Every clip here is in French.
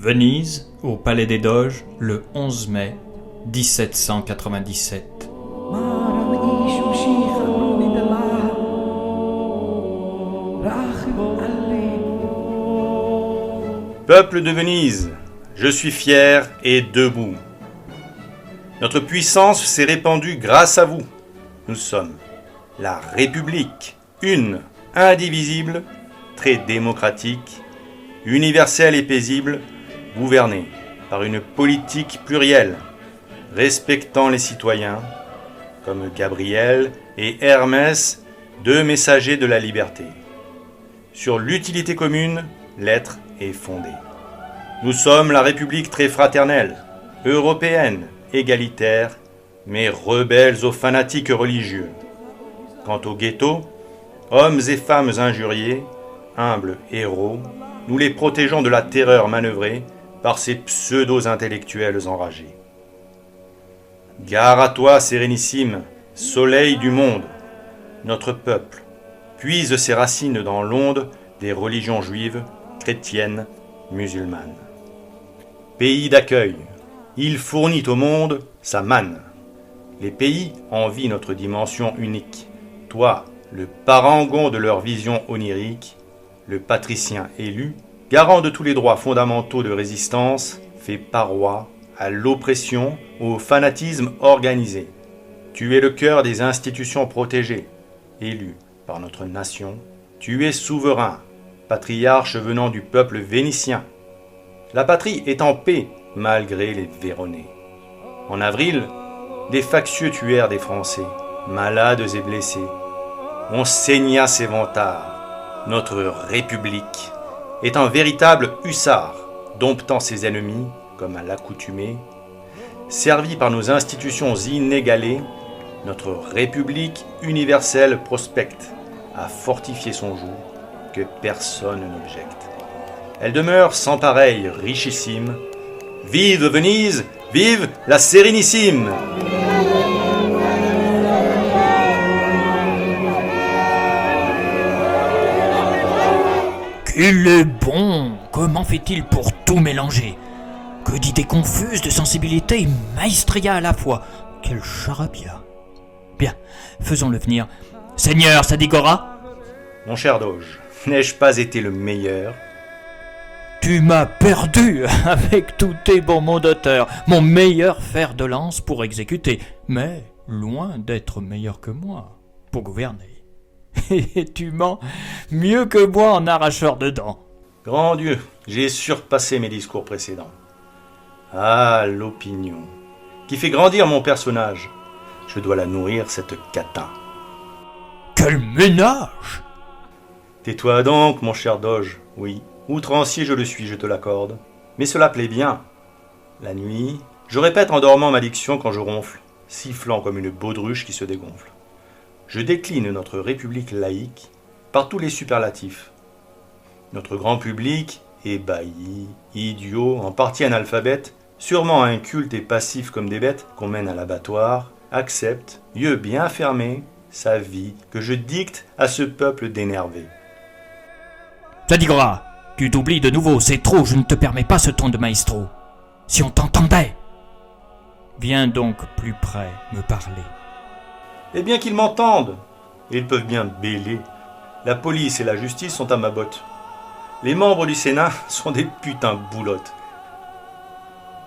Venise, au Palais des Doges, le 11 mai 1797. Peuple de Venise, je suis fier et debout. Notre puissance s'est répandue grâce à vous. Nous sommes la République, une, indivisible, très démocratique, universelle et paisible, gouvernée par une politique plurielle, respectant les citoyens, comme Gabriel et Hermès, deux messagers de la liberté. Sur l'utilité commune, l'être est fondé. Nous sommes la République très fraternelle, européenne, égalitaire, mais rebelles aux fanatiques religieux. Quant au ghetto, hommes et femmes injuriés, humbles héros, nous les protégeons de la terreur manœuvrée par ces pseudo-intellectuels enragés. Gare à toi, Sérénissime, soleil du monde. Notre peuple puise ses racines dans l'onde des religions juives, chrétiennes, musulmanes. Pays d'accueil, il fournit au monde sa manne. Les pays envient notre dimension unique. Toi, le parangon de leur vision onirique, le patricien élu, garant de tous les droits fondamentaux de résistance, fait paroi à l'oppression, au fanatisme organisé. Tu es le cœur des institutions protégées, élu par notre nation. Tu es souverain, patriarche venant du peuple vénitien. La patrie est en paix malgré les Véronais. En avril, des factieux tuèrent des Français, malades et blessés. On saigna ses vantards. Notre République est un véritable hussard, domptant ses ennemis, comme à l'accoutumée. Servi par nos institutions inégalées, notre République universelle prospecte à fortifier son joug, que personne n'objecte. Elle demeure sans pareil, richissime. Vive Venise, vive la Sérénissime! Il est bon! Comment fait-il pour tout mélanger? Que d'idées confuses, de sensibilité et maestria à la fois! Quel charabia! Bien, faisons-le venir. Seigneur Sadigora? Mon cher Doge, n'ai-je pas été le meilleur? Tu m'as perdu avec tous tes bons mots d'auteur, mon meilleur fer de lance pour exécuter, mais loin d'être meilleur que moi pour gouverner. Et tu mens mieux que moi en arracheur de dents. Grand Dieu, j'ai surpassé mes discours précédents. Ah, l'opinion, qui fait grandir mon personnage. Je dois la nourrir, cette catin. Quel ménage! Tais-toi donc, mon cher Doge. Oui, outrancier je le suis, je te l'accorde. Mais cela plaît bien. La nuit, je répète en dormant ma diction quand je ronfle, sifflant comme une baudruche qui se dégonfle. Je décline notre République laïque par tous les superlatifs. Notre grand public, ébahi, idiot, en partie analphabète, sûrement inculte et passif comme des bêtes qu'on mène à l'abattoir, accepte, yeux bien fermés, sa vie que je dicte à ce peuple d'énervés. Sadigora, tu t'oublies de nouveau, c'est trop, je ne te permets pas ce ton de maestro. Si on t'entendait! Viens donc plus près me parler. Eh bien qu'ils m'entendent. Ils peuvent bien bêler. La police et la justice sont à ma botte. Les membres du Sénat sont des putains de boulottes.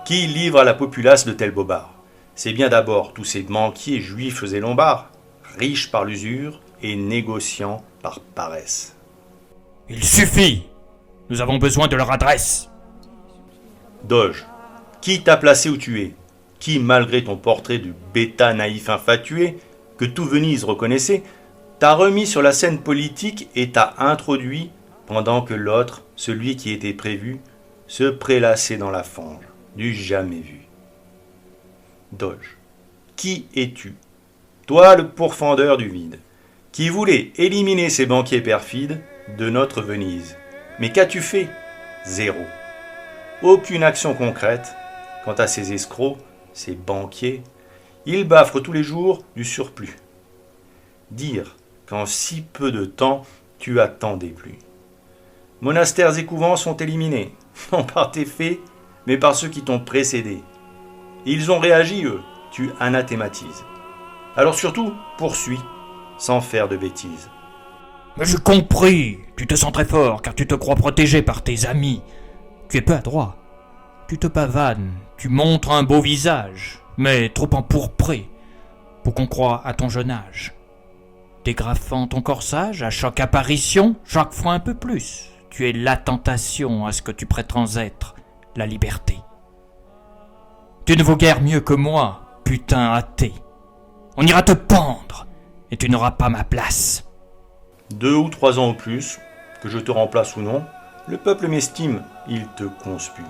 Qui livre à la populace de tels bobards? C'est bien d'abord tous ces banquiers juifs et lombards, riches par l'usure et négociants par paresse. Il suffit! Nous avons besoin de leur adresse! Doge, qui t'a placé où tu es? Qui, malgré ton portrait de bêta naïf infatué, que tout Venise reconnaissait, T'as remis sur la scène politique et t'as introduit, pendant que l'autre, celui qui était prévu, se prélassait dans la fange, du jamais vu. Doge, qui es-tu? Toi, le pourfendeur du vide, qui voulait éliminer ces banquiers perfides de notre Venise. Mais qu'as-tu fait? Zéro. Aucune action concrète. Quant à ces escrocs, ces banquiers, ils baffrent tous les jours du surplus. Dire qu'en si peu de temps, tu as tant déplu. Monastères et couvents sont éliminés, non par tes faits, mais par ceux qui t'ont précédé. Ils ont réagi, eux, tu anathématises. Alors surtout, poursuis, sans faire de bêtises. Mais j'ai compris. Tu te sens très fort car tu te crois protégé par tes amis. Tu es peu adroit. Tu te pavanes, tu montres un beau visage, mais trop empourpré pour qu'on croie à ton jeune âge. Dégrafant ton corsage à chaque apparition, chaque fois un peu plus. Tu es la tentation à ce que tu prétends être, la liberté. Tu ne vaux guère mieux que moi, putain athée. On ira te pendre, et tu n'auras pas ma place. 2 ou 3 ans au plus, que je te remplace ou non, le peuple m'estime, il te conspue.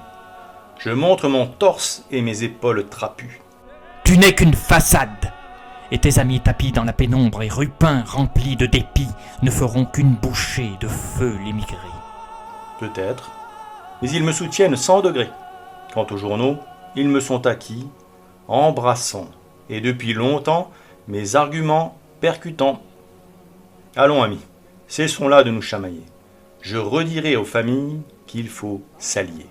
Je montre mon torse et mes épaules trapues. Tu n'es qu'une façade, et tes amis tapis dans la pénombre et rupins remplis de dépit ne feront qu'une bouchée de feu l'émigré. Peut-être, mais ils me soutiennent 100 degrés. Quant aux journaux, ils me sont acquis, embrassant, et depuis longtemps, mes arguments percutants. Allons, amis, cessons là de nous chamailler. Je redirai aux familles qu'il faut s'allier.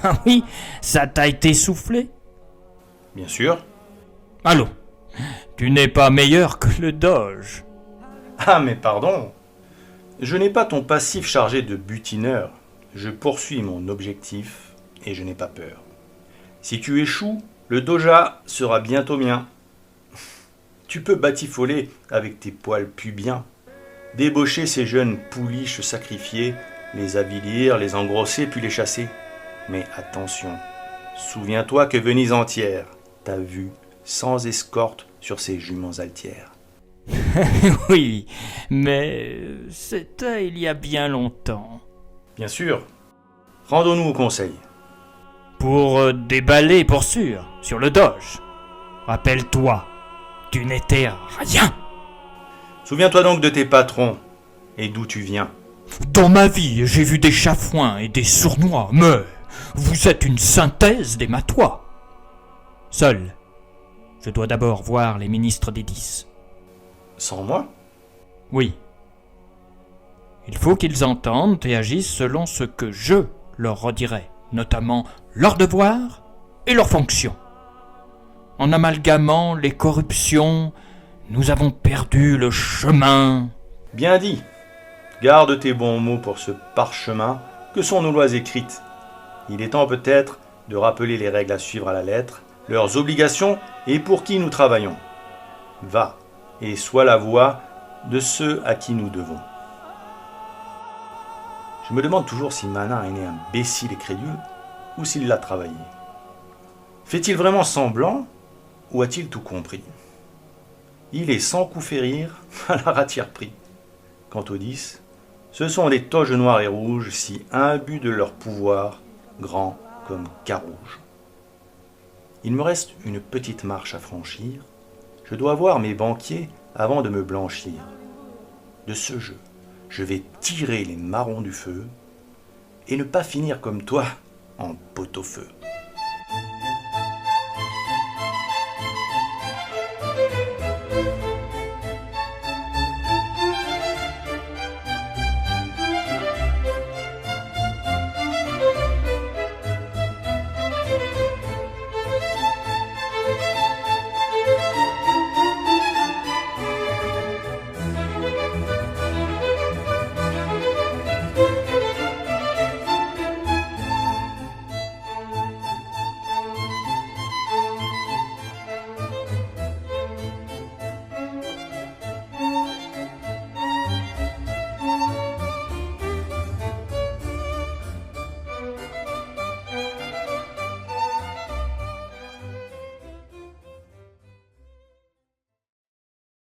Ah oui, ça t'a été soufflé? Bien sûr. Allons, tu n'es pas meilleur que le doge. Ah, mais pardon. Je n'ai pas ton passif chargé de butineur. Je poursuis mon objectif et je n'ai pas peur. Si tu échoues, le doja sera bientôt mien. Tu peux batifoler avec tes poils pubiens, débaucher ces jeunes pouliches sacrifiés, les avilir, les engrosser puis les chasser. Mais attention, souviens-toi que Venise entière t'a vu sans escorte sur ses juments altières. Oui, mais c'était il y a bien longtemps. Bien sûr. Rendons-nous au conseil. Pour déballer pour sûr, sur le doge. Rappelle-toi, tu n'étais rien. Souviens-toi donc de tes patrons et d'où tu viens. Dans ma vie, j'ai vu des chafouins et des sournois, mais vous êtes une synthèse des matois. Seul, je dois d'abord voir les ministres des 10. Sans moi? Oui. Il faut qu'ils entendent et agissent selon ce que je leur redirai, notamment leurs devoirs et leurs fonctions. En amalgamant les corruptions, nous avons perdu le chemin. Bien dit. Garde tes bons mots pour ce parchemin que sont nos lois écrites. Il est temps peut-être de rappeler les règles à suivre à la lettre, leurs obligations et pour qui nous travaillons. Va et sois la voix de ceux à qui nous devons. Je me demande toujours si Manin est né imbécile et crédule ou s'il l'a travaillé. Fait-il vraiment semblant ou a-t-il tout compris? Il est sans coup férir à la ratière pris. Quant aux 10, ce sont des toges noirs et rouges si imbus de leur pouvoir, grands comme Carouge. Il me reste une petite marche à franchir. Je dois voir mes banquiers avant de me blanchir. De ce jeu, je vais tirer les marrons du feu et ne pas finir comme toi en pot-au-feu.